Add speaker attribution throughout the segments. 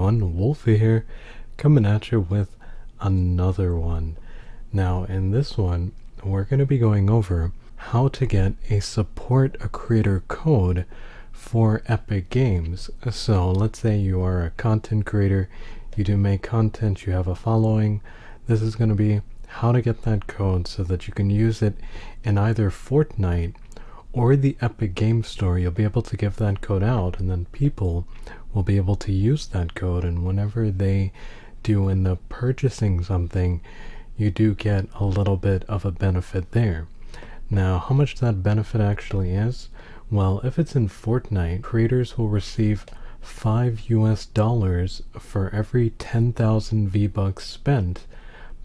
Speaker 1: everyone, Wolfie here, coming at you with another one. Now in this one, we're going to be going over how to get a support a creator code for Epic Games. So let's say you are a content creator, you do make content, you have a following. This is going to be how to get that code so that you can use it in either Fortnite or the Epic Games Store. You'll be able to give that code out, and then people will be able to use that code, and whenever they do end up purchasing something, you do get a little bit of a benefit there. Now, how much that benefit actually is? Well, if it's in Fortnite, creators will receive $5 for every 10,000 V-Bucks spent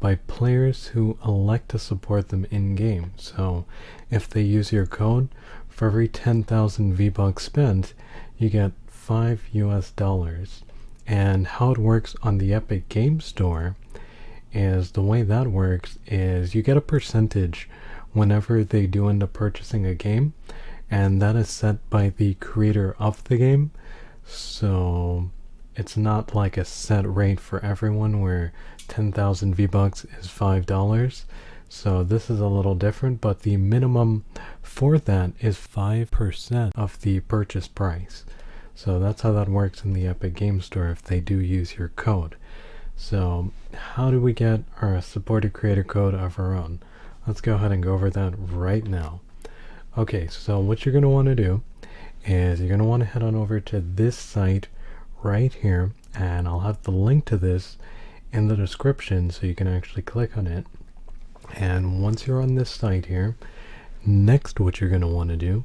Speaker 1: by players who elect to support them in-game. So if they use your code, for every 10,000 V-Bucks spent, you get $5. And how it works on the Epic Games Store is, the way that works is you get a percentage whenever they do end up purchasing a game, and that is set by the creator of the game. So it's not like a set rate for everyone where 10,000 V-Bucks is $5. So this is a little different, but the minimum for that is 5% of the purchase price. So that's how that works in the Epic Games Store if they do use your code. So how do we get our supported creator code of our own? Let's go ahead and go over that right now. Okay, so what you're going to want to do is you're going to want to head on over to this site right here, and I'll have the link to this in the description so you can actually click on it. And once you're on this site here, next what you're going to want to do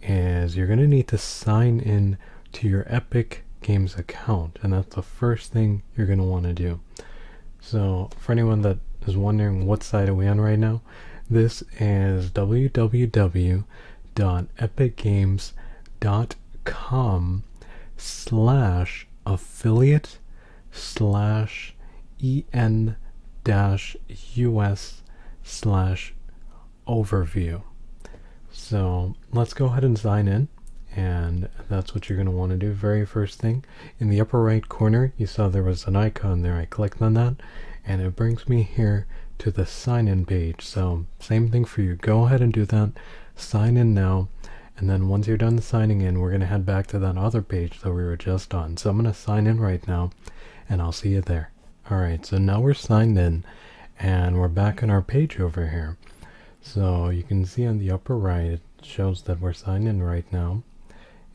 Speaker 1: is you're going to need to sign in to your Epic Games account, and that's the first thing you're going to want to do. So for anyone that is wondering what site are we on right now, this is www.epicgames.com/affiliate/en-us/overview. So let's go ahead and sign in, and that's what you're going to want to do. Very first thing, in the upper right corner you saw there was an icon there. I clicked on that and it brings me here to the sign in page. So same thing for you, go ahead and do that, sign in now, and then once you're done signing in, we're going to head back to that other page that we were just on. So I'm going to sign in right now and I'll see you there. Alright, so now we're signed in and we're back on our page over here. So you can see on the upper right it shows that we're signed in right now,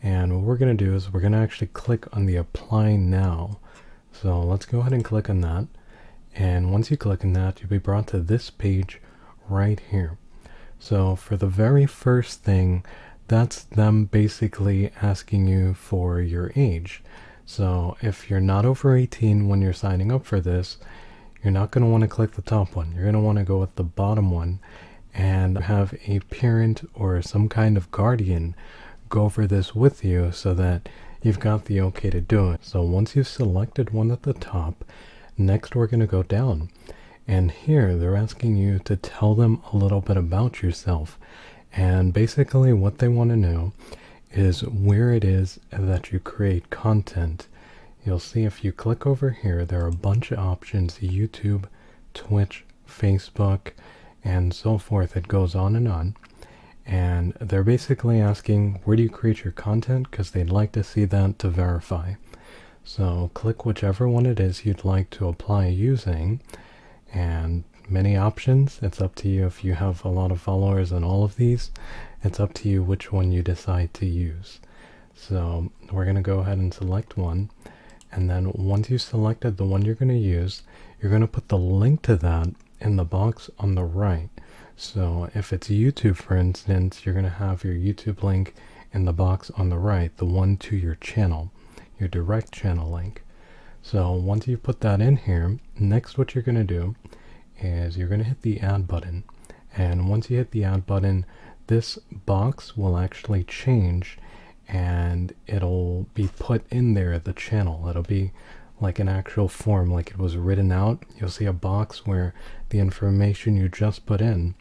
Speaker 1: and what we're going to do is we're going to actually click on the apply now. So let's go ahead and click on that, and once you click on that, you'll be brought to this page right here. So for the very first thing, that's them basically asking you for your age. So if you're not over 18 when you're signing up for this, you're not going to want to click the top one. You're going to want to go with the bottom one and have a parent or some kind of guardian go over this with you so that you've got the okay to do it. So once you've selected one at the top, next we're going to go down, and here they're asking you to tell them a little bit about yourself, and basically what they want to know is where it is that you create content. You'll see if you click over here, there are a bunch of options: YouTube, Twitch, Facebook, and so forth. It goes on, and they're basically asking where do you create your content, because they'd like to see that to verify. So click whichever one it is you'd like to apply using, and many options. It's up to you. If you have a lot of followers on all of these, it's up to you which one you decide to use. So we're going to go ahead and select one, and then once you've selected the one you're going to use, you're going to put the link to that in the box on the right. So if it's YouTube, for instance, you're going to have your YouTube link in the box on the right, the one to your channel, your direct channel link. So once you put that in here, next what you're going to do is you're going to hit the add button, and once you hit the add button, this box will actually change and it'll be put in there, the channel. It'll be like an actual form, like it was written out. You'll see a box where the information you just put in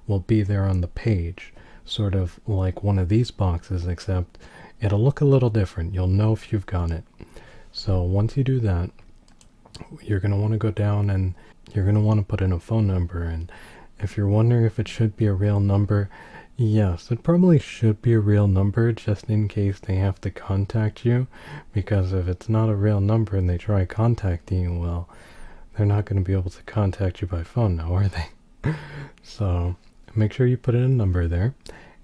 Speaker 1: will be there on the page, sort of like one of these boxes, except it'll look a little different. You'll know if you've got it. So once you do that, you're going to want to go down and you're going to want to put in a phone number. And if you're wondering if it should be a real number, yes, it probably should be a real number just in case they have to contact you. Because if it's not a real number and they try contacting you, well, they're not going to be able to contact you by phone now, are they? So make sure you put in a number there.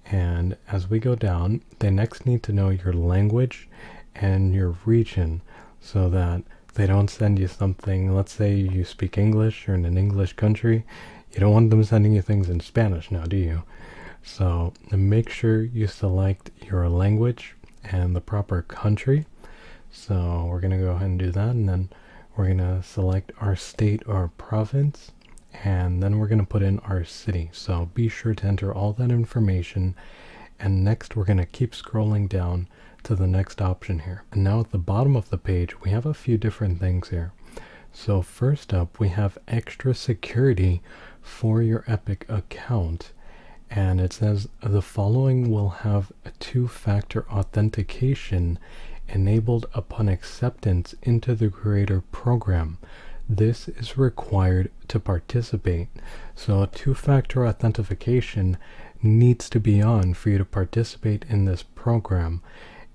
Speaker 1: And as we go down, they next need to know your language and your region so that they don't send you something. Let's say you speak English, you're in an English country. You don't want them sending you things in Spanish now, do you? So make sure you select your language and the proper country. So we're going to go ahead and do that, and then we're going to select our state or province, and then we're going to put in our city. So be sure to enter all that information, and next we're going to keep scrolling down to the next option here. And now at the bottom of the page we have a few different things here. So first up, we have extra security for your Epic account, and it says the following will have a two-factor authentication enabled upon acceptance into the creator program. This is required to participate. So a two-factor authentication needs to be on for you to participate in this program.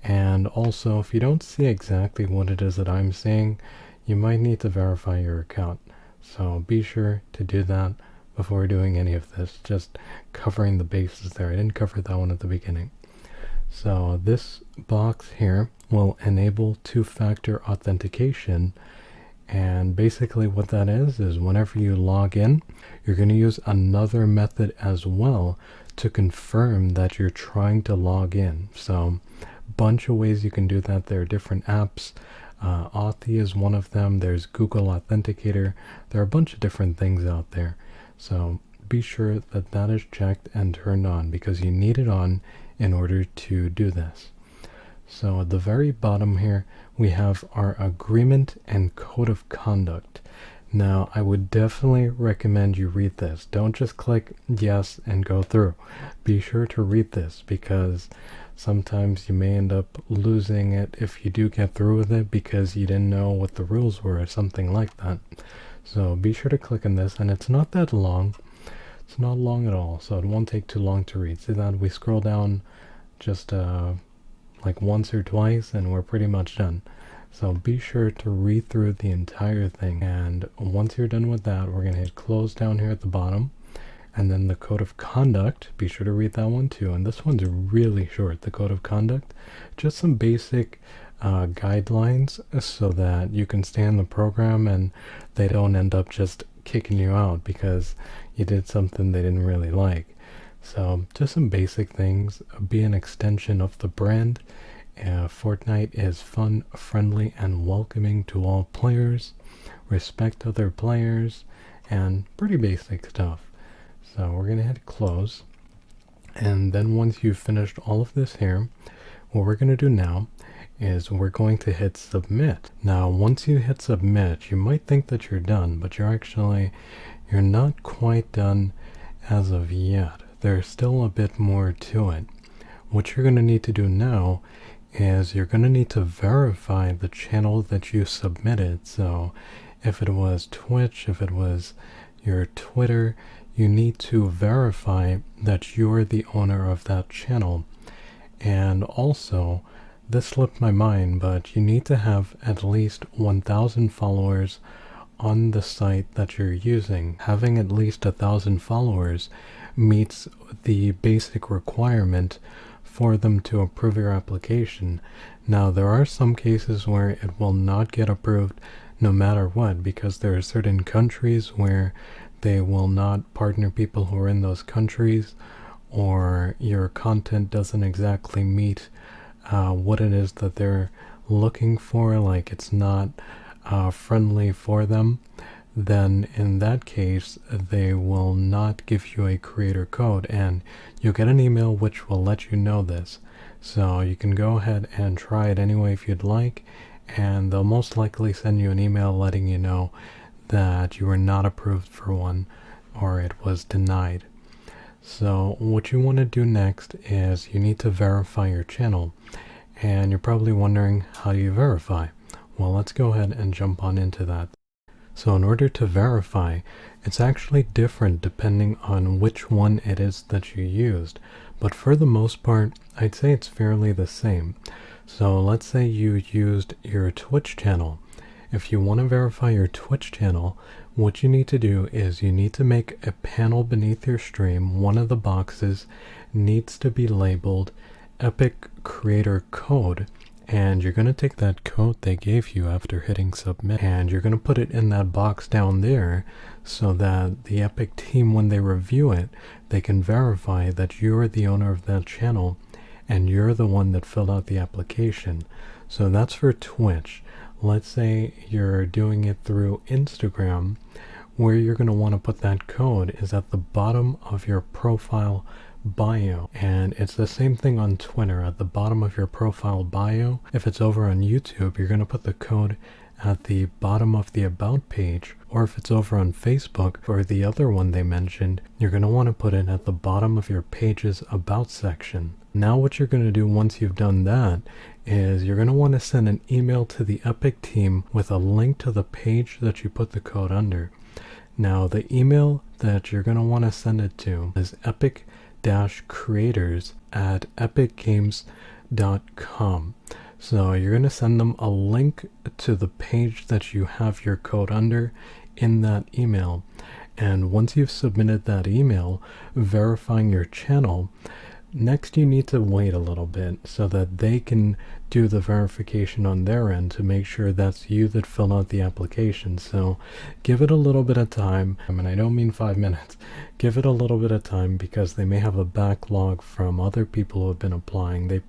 Speaker 1: And also, if you don't see exactly what it is that I'm saying, you might need to verify your account. So be sure to do that before doing any of this. Just covering the bases there. I didn't cover that one at the beginning. So this box here will enable two-factor authentication, and basically what that is whenever you log in, you're going to use another method as well to confirm that you're trying to log in. So bunch of ways you can do that. There are different apps. Authy is one of them. There's Google Authenticator. There are a bunch of different things out there. So be sure that that is checked and turned on, because you need it on in order to do this. So at the very bottom here, we have our agreement and code of conduct. Now, I would definitely recommend you read this. Don't just click yes and go through. Be sure to read this, because sometimes you may end up losing it if you do get through with it because you didn't know what the rules were or something like that. So be sure to click on this, and it's not that long. It's not long at all, so it won't take too long to read. See that? We scroll down just like once or twice and we're pretty much done. So be sure to read through the entire thing, and once you're done with that, we're going to hit close down here at the bottom, and then the code of conduct. Be sure to read that one too, and this one's really short. The code of conduct, just some basic guidelines so that you can stay in the program and they don't end up just kicking you out because you did something they didn't really like. So just some basic things. Be an extension of the brand. Fortnite is fun, friendly, and welcoming to all players. Respect other players, and pretty basic stuff. So we're gonna hit close, and then once you've finished all of this here, what we're gonna do now is we're going to hit submit. Now once you hit submit, you might think that you're done, but you're not quite done as of yet. There's still a bit more to it. What you're going to need to do now is you're going to need to verify the channel that you submitted. So if it was Twitch, if it was your Twitter, you need to verify that you're the owner of that channel. And also, this slipped my mind, but you need to have at least 1,000 followers on the site that you're using. Having at least 1,000 followers meets the basic requirement for them to approve your application. Now, there are some cases where it will not get approved no matter what, because there are certain countries where they will not partner people who are in those countries, or your content doesn't exactly meet what it is that they're looking for, like it's not friendly for them. Then in that case they will not give you a creator code, and you'll get an email which will let you know this. So you can go ahead and try it anyway if you'd like, and they'll most likely send you an email letting you know that you were not approved for one, or it was denied. So what you want to do next is you need to verify your channel, and you're probably wondering, how do you verify? Well, let's go ahead and jump on into that. So in order to verify, it's actually different depending on which one it is that you used. But for the most part, I'd say it's fairly the same. So let's say you used your Twitch channel. If you want to verify your Twitch channel, what you need to do is you need to make a panel beneath your stream. One of the boxes needs to be labeled Epic Creator Code. And you're going to take that code they gave you after hitting submit, and you're going to put it in that box down there so that the Epic team, when they review it, they can verify that you're the owner of that channel and you're the one that filled out the application. So that's for Twitch. Let's say you're doing it through Instagram. Where you're going to want to put that code is at the bottom of your profile bio, and it's the same thing on Twitter, at the bottom of your profile bio. If it's over on YouTube, you're going to put the code at the bottom of the about page, or if it's over on Facebook or the other one they mentioned, you're going to want to put it at the bottom of your page's about section. Now what you're going to do once you've done that is you're going to want to send an email to the Epic team with a link to the page that you put the code under. Now the email that you're going to want to send it to is epic-creators@epicgames.com. So you're going to send them a link to the page that you have your code under in that email. And once you've submitted that email verifying your channel, next you need to wait a little bit so that they can do the verification on their end to make sure that's you that filled out the application. So give it a little bit of time. I mean, I don't mean 5 minutes. Give it a little bit of time because they may have a backlog from other people who have been applying. They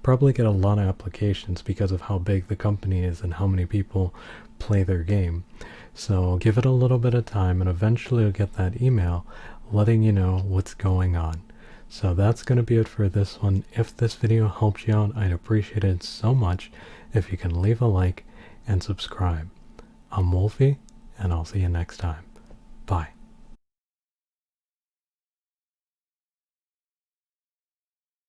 Speaker 1: probably get a lot of applications because of how big the company is and how many people play their game. So give it a little bit of time and eventually you'll get that email letting you know what's going on. So that's going to be it for this one. If this video helped you out, I'd appreciate it so much if you can leave a like and subscribe. I'm Wolfie, and I'll see you next time.